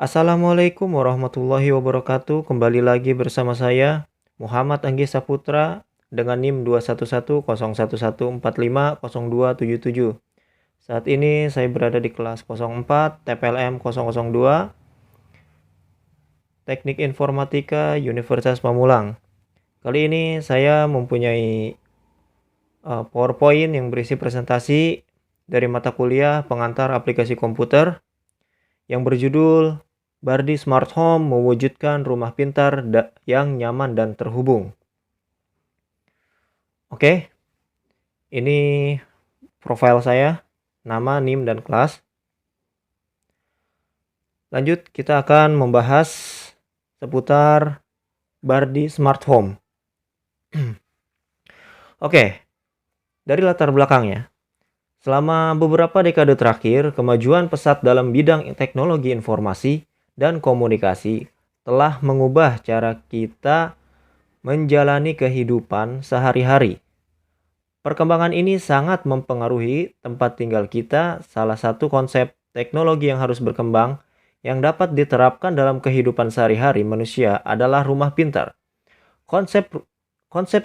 Assalamualaikum warahmatullahi wabarakatuh. Kembali lagi bersama saya Muhammad Anggi Saputra dengan NIM 2110111450277. Saat ini saya berada di kelas 04 TPLM 002 Teknik Informatika Universitas Pamulang. Kali ini saya mempunyai PowerPoint yang berisi presentasi dari mata kuliah pengantar aplikasi komputer yang berjudul Bardi Smart Home mewujudkan rumah pintar yang nyaman dan terhubung. Oke, ini profil saya, nama, NIM, dan kelas. Lanjut, kita akan membahas seputar Bardi Smart Home. Oke, dari latar belakangnya. Selama beberapa dekade terakhir, kemajuan pesat dalam bidang teknologi informasi dan komunikasi telah mengubah cara kita menjalani kehidupan sehari-hari. Perkembangan ini sangat mempengaruhi tempat tinggal kita. Salah satu konsep teknologi yang harus berkembang yang dapat diterapkan dalam kehidupan sehari-hari manusia adalah rumah pintar. Konsep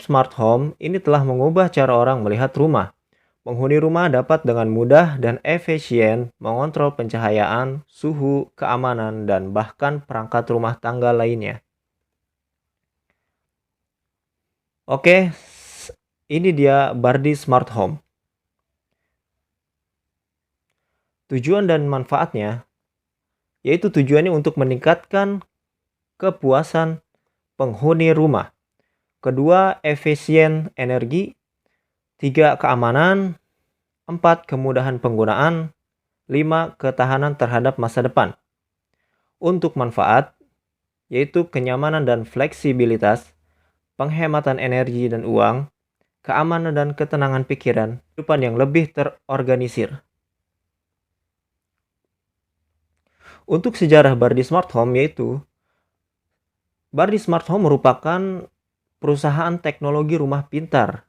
smart home ini telah mengubah cara orang melihat rumah. Penghuni rumah dapat dengan mudah dan efisien mengontrol pencahayaan, suhu, keamanan, dan bahkan perangkat rumah tangga lainnya. Oke, ini dia Bardi Smart Home. Tujuan dan manfaatnya, yaitu tujuannya untuk meningkatkan kepuasan penghuni rumah. Kedua, efisien energi. 3. Keamanan. 4. Kemudahan penggunaan. 5. Ketahanan terhadap masa depan. Untuk manfaat, yaitu kenyamanan dan fleksibilitas, penghematan energi dan uang, keamanan dan ketenangan pikiran, kehidupan yang lebih terorganisir. Untuk sejarah Bardi Smart Home, yaitu Bardi Smart Home merupakan perusahaan teknologi rumah pintar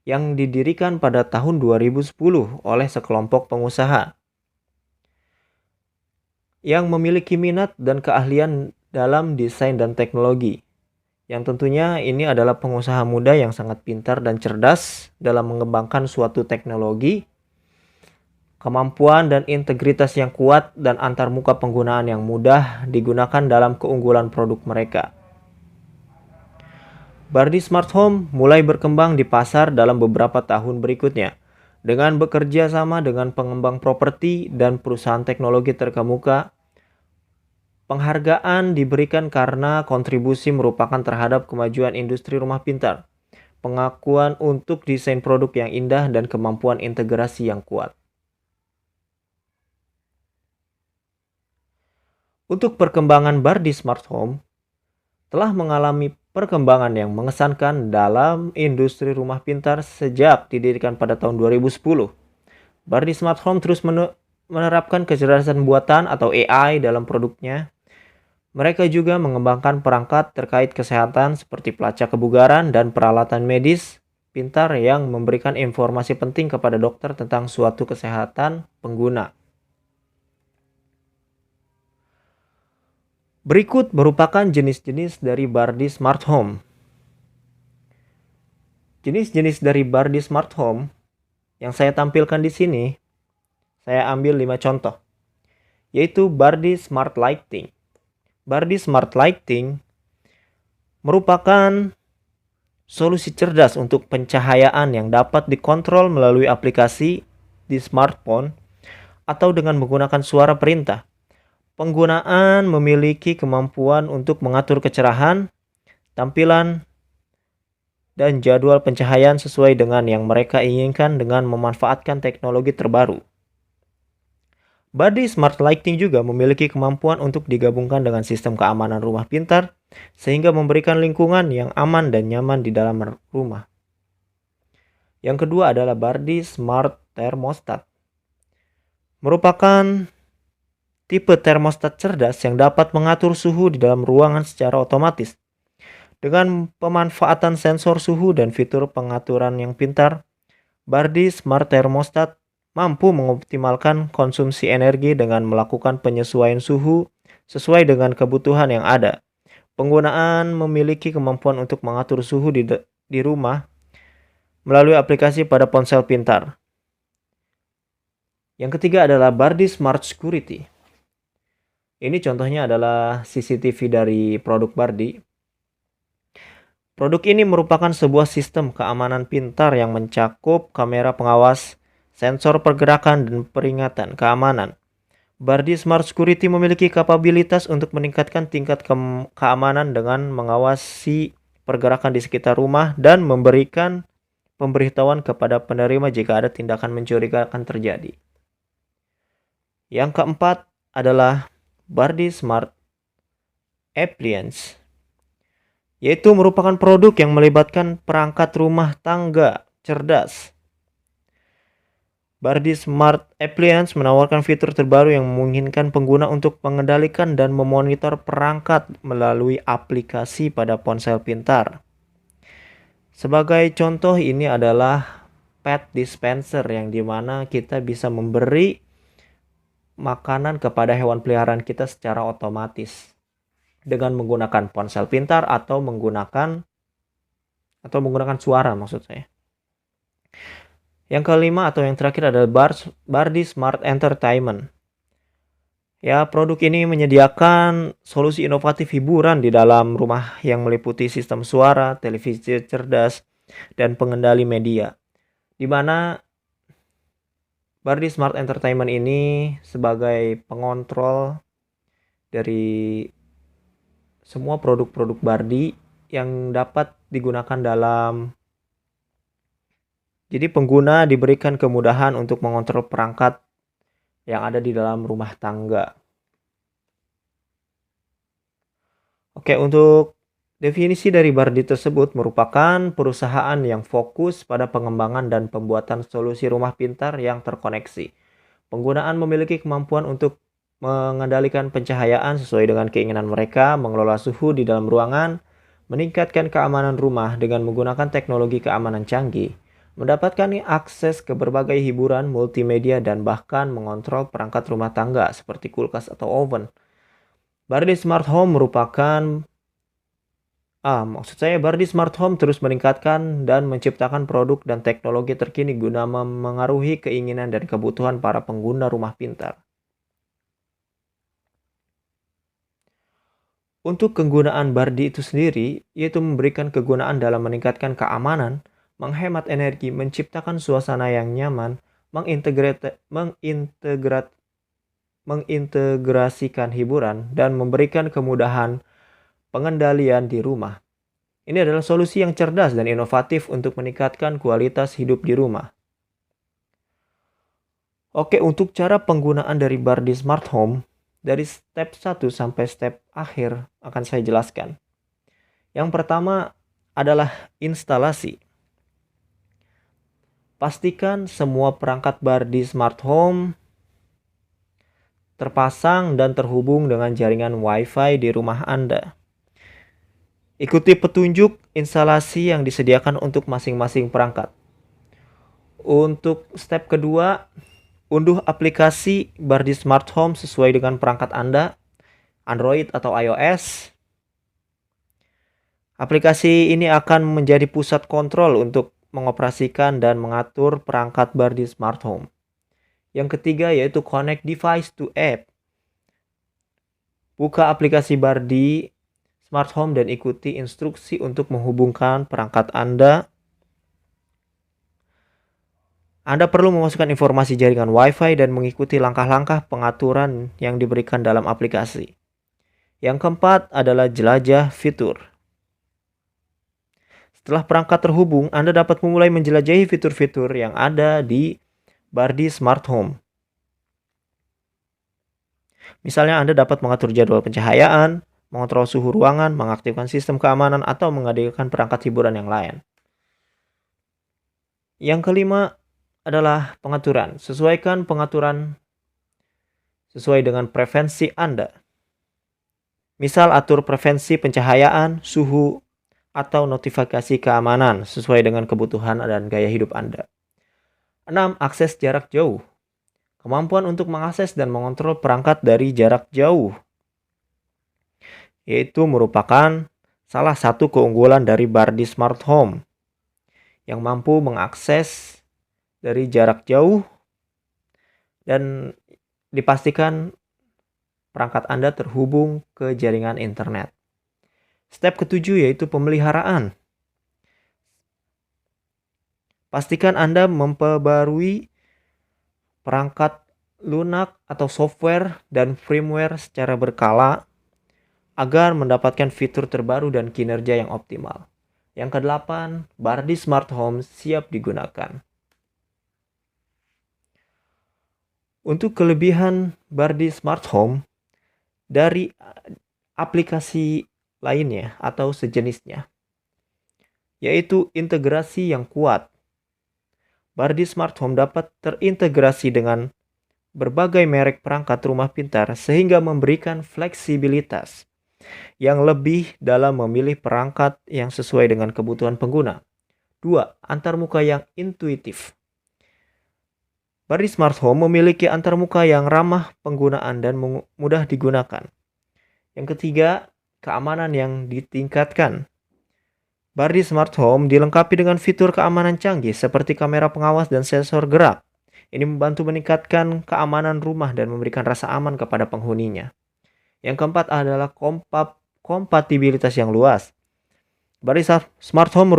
yang didirikan pada tahun 2010 oleh sekelompok pengusaha yang memiliki minat dan keahlian dalam desain dan teknologi. Yang tentunya ini adalah pengusaha muda yang sangat pintar dan cerdas dalam mengembangkan suatu teknologi, kemampuan dan integritas yang kuat, dan antarmuka penggunaan yang mudah digunakan dalam keunggulan produk mereka. Bardi Smart Home mulai berkembang di pasar dalam beberapa tahun berikutnya dengan bekerja sama dengan pengembang properti dan perusahaan teknologi terkemuka. Penghargaan diberikan karena kontribusi merupakan terhadap kemajuan industri rumah pintar, pengakuan untuk desain produk yang indah, dan kemampuan integrasi yang kuat. Untuk perkembangan Bardi Smart Home telah mengalami perkembangan yang mengesankan dalam industri rumah pintar sejak didirikan pada tahun 2010. Bardi Smart Home terus menerapkan kecerdasan buatan atau AI dalam produknya. Mereka juga mengembangkan perangkat terkait kesehatan seperti pelacak kebugaran dan peralatan medis pintar yang memberikan informasi penting kepada dokter tentang suatu kesehatan pengguna. Berikut merupakan jenis-jenis dari Bardi Smart Home. Jenis-jenis dari Bardi Smart Home yang saya tampilkan di sini, saya ambil 5 contoh, yaitu Bardi Smart Lighting. Bardi Smart Lighting merupakan solusi cerdas untuk pencahayaan yang dapat dikontrol melalui aplikasi di smartphone atau dengan menggunakan suara perintah. Penggunaan memiliki kemampuan untuk mengatur kecerahan, tampilan, dan jadwal pencahayaan sesuai dengan yang mereka inginkan dengan memanfaatkan teknologi terbaru. Bardi Smart Lighting juga memiliki kemampuan untuk digabungkan dengan sistem keamanan rumah pintar sehingga memberikan lingkungan yang aman dan nyaman di dalam rumah. Yang kedua adalah Bardi Smart Thermostat. Merupakan tipe termostat cerdas yang dapat mengatur suhu di dalam ruangan secara otomatis. Dengan pemanfaatan sensor suhu dan fitur pengaturan yang pintar, Bardi Smart Thermostat mampu mengoptimalkan konsumsi energi dengan melakukan penyesuaian suhu sesuai dengan kebutuhan yang ada. Penggunaan memiliki kemampuan untuk mengatur suhu di rumah melalui aplikasi pada ponsel pintar. Yang ketiga adalah Bardi Smart Security. Ini contohnya adalah CCTV dari produk Bardi. Produk ini merupakan sebuah sistem keamanan pintar yang mencakup kamera pengawas, sensor pergerakan, dan peringatan keamanan. Bardi Smart Security memiliki kapabilitas untuk meningkatkan tingkat keamanan dengan mengawasi pergerakan di sekitar rumah dan memberikan pemberitahuan kepada penerima jika ada tindakan mencurigakan terjadi. Yang keempat adalah Bardi Smart Appliance, yaitu merupakan produk yang melibatkan perangkat rumah tangga cerdas. Bardi Smart Appliance menawarkan fitur terbaru yang memungkinkan pengguna untuk mengendalikan dan memonitor perangkat melalui aplikasi pada ponsel pintar. Sebagai contoh, ini adalah pet dispenser yang dimana kita bisa memberi makanan kepada hewan peliharaan kita secara otomatis dengan menggunakan ponsel pintar atau menggunakan suara maksud saya. Yang kelima atau yang terakhir adalah Bardi Smart Entertainment. Ya, produk ini menyediakan solusi inovatif hiburan di dalam rumah yang meliputi sistem suara, televisi cerdas, dan pengendali media. Di mana Bardi Smart Entertainment ini sebagai pengontrol dari semua produk-produk Bardi yang dapat digunakan dalam. Jadi pengguna diberikan kemudahan untuk mengontrol perangkat yang ada di dalam rumah tangga. Oke, untuk definisi dari Bardi tersebut merupakan perusahaan yang fokus pada pengembangan dan pembuatan solusi rumah pintar yang terkoneksi. Penggunaan memiliki kemampuan untuk mengendalikan pencahayaan sesuai dengan keinginan mereka, mengelola suhu di dalam ruangan, meningkatkan keamanan rumah dengan menggunakan teknologi keamanan canggih, mendapatkan akses ke berbagai hiburan multimedia, dan bahkan mengontrol perangkat rumah tangga seperti kulkas atau oven. Bardi Smart Home Bardi Smart Home terus meningkatkan dan menciptakan produk dan teknologi terkini guna memengaruhi keinginan dan kebutuhan para pengguna rumah pintar. Untuk kegunaan Bardi itu sendiri, yaitu memberikan kegunaan dalam meningkatkan keamanan, menghemat energi, menciptakan suasana yang nyaman, mengintegrasikan hiburan, dan memberikan kemudahan pengendalian di rumah. Ini adalah solusi yang cerdas dan inovatif untuk meningkatkan kualitas hidup di rumah. Oke, untuk cara penggunaan dari Bardi Smart Home, dari step 1 sampai step akhir akan saya jelaskan. Yang pertama adalah instalasi. Pastikan semua perangkat Bardi Smart Home terpasang dan terhubung dengan jaringan Wi-Fi di rumah Anda. Ikuti petunjuk instalasi yang disediakan untuk masing-masing perangkat. Untuk step kedua, unduh aplikasi Bardi Smart Home sesuai dengan perangkat Anda, Android atau iOS. Aplikasi ini akan menjadi pusat kontrol untuk mengoperasikan dan mengatur perangkat Bardi Smart Home. Yang ketiga yaitu connect device to app. Buka aplikasi Bardi Smart Home dan ikuti instruksi untuk menghubungkan perangkat Anda. Anda perlu memasukkan informasi jaringan Wi-Fi dan mengikuti langkah-langkah pengaturan yang diberikan dalam aplikasi. Yang keempat adalah jelajah fitur. Setelah perangkat terhubung, Anda dapat memulai menjelajahi fitur-fitur yang ada di Bardi Smart Home. Misalnya Anda dapat mengatur jadwal pencahayaan, mengontrol suhu ruangan, mengaktifkan sistem keamanan, atau menghadirkan perangkat hiburan yang lain. Yang kelima adalah pengaturan. Sesuaikan pengaturan sesuai dengan preferensi Anda. Misal atur preferensi pencahayaan, suhu, atau notifikasi keamanan sesuai dengan kebutuhan dan gaya hidup Anda. 6. Akses jarak jauh. Kemampuan untuk mengakses dan mengontrol perangkat dari jarak jauh. yaitu merupakan salah satu keunggulan dari Bardi Smart Home yang mampu mengakses dari jarak jauh dan dipastikan perangkat Anda terhubung ke jaringan internet. Step ketujuh yaitu pemeliharaan. Pastikan Anda memperbarui perangkat lunak atau software dan firmware secara berkala agar mendapatkan fitur terbaru dan kinerja yang optimal. Yang kedelapan, Bardi Smart Home siap digunakan. Untuk kelebihan Bardi Smart Home dari aplikasi lainnya atau sejenisnya, yaitu integrasi yang kuat. Bardi Smart Home dapat terintegrasi dengan berbagai merek perangkat rumah pintar sehingga memberikan fleksibilitas yang lebih dalam memilih perangkat yang sesuai dengan kebutuhan pengguna. 2. Antarmuka yang intuitif. Bardi Smart Home memiliki antarmuka yang ramah penggunaan dan mudah digunakan. Yang ketiga, keamanan yang ditingkatkan. Bardi Smart Home dilengkapi dengan fitur keamanan canggih seperti kamera pengawas dan sensor gerak. Ini membantu meningkatkan keamanan rumah dan memberikan rasa aman kepada penghuninya. Yang keempat adalah kompatibilitas yang luas. Bardi Smart Home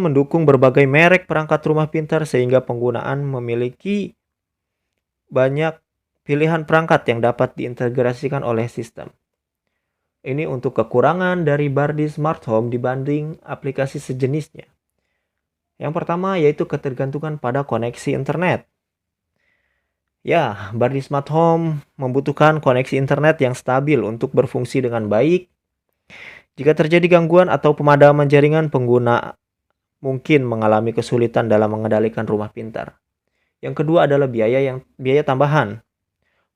mendukung berbagai merek perangkat rumah pintar sehingga penggunaan memiliki banyak pilihan perangkat yang dapat diintegrasikan oleh sistem. Ini untuk kekurangan dari Bardi Smart Home dibanding aplikasi sejenisnya. Yang pertama yaitu ketergantungan pada koneksi internet. Ya, Bardi Smart Home membutuhkan koneksi internet yang stabil untuk berfungsi dengan baik. Jika terjadi gangguan atau pemadaman jaringan, pengguna mungkin mengalami kesulitan dalam mengendalikan rumah pintar. Yang kedua adalah biaya tambahan.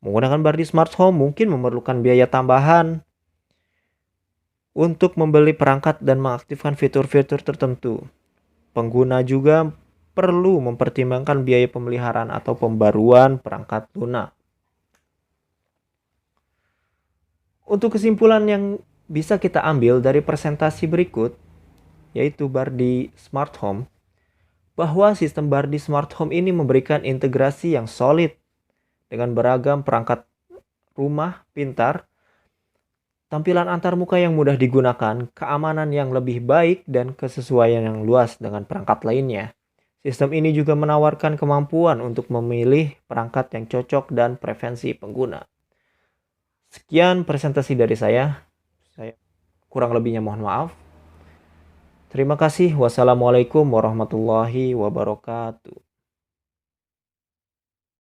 Menggunakan Bardi Smart Home mungkin memerlukan biaya tambahan untuk membeli perangkat dan mengaktifkan fitur-fitur tertentu. Pengguna juga perlu mempertimbangkan biaya pemeliharaan atau pembaruan perangkat lunak. Untuk kesimpulan yang bisa kita ambil dari presentasi berikut, yaitu Bardi Smart Home, bahwa sistem Bardi Smart Home ini memberikan integrasi yang solid dengan beragam perangkat rumah pintar, tampilan antarmuka yang mudah digunakan, keamanan yang lebih baik, dan kesesuaian yang luas dengan perangkat lainnya. Sistem ini juga menawarkan kemampuan untuk memilih perangkat yang cocok dan preferensi pengguna. Sekian presentasi dari saya. Kurang lebihnya mohon maaf. Terima kasih. Wassalamualaikum warahmatullahi wabarakatuh.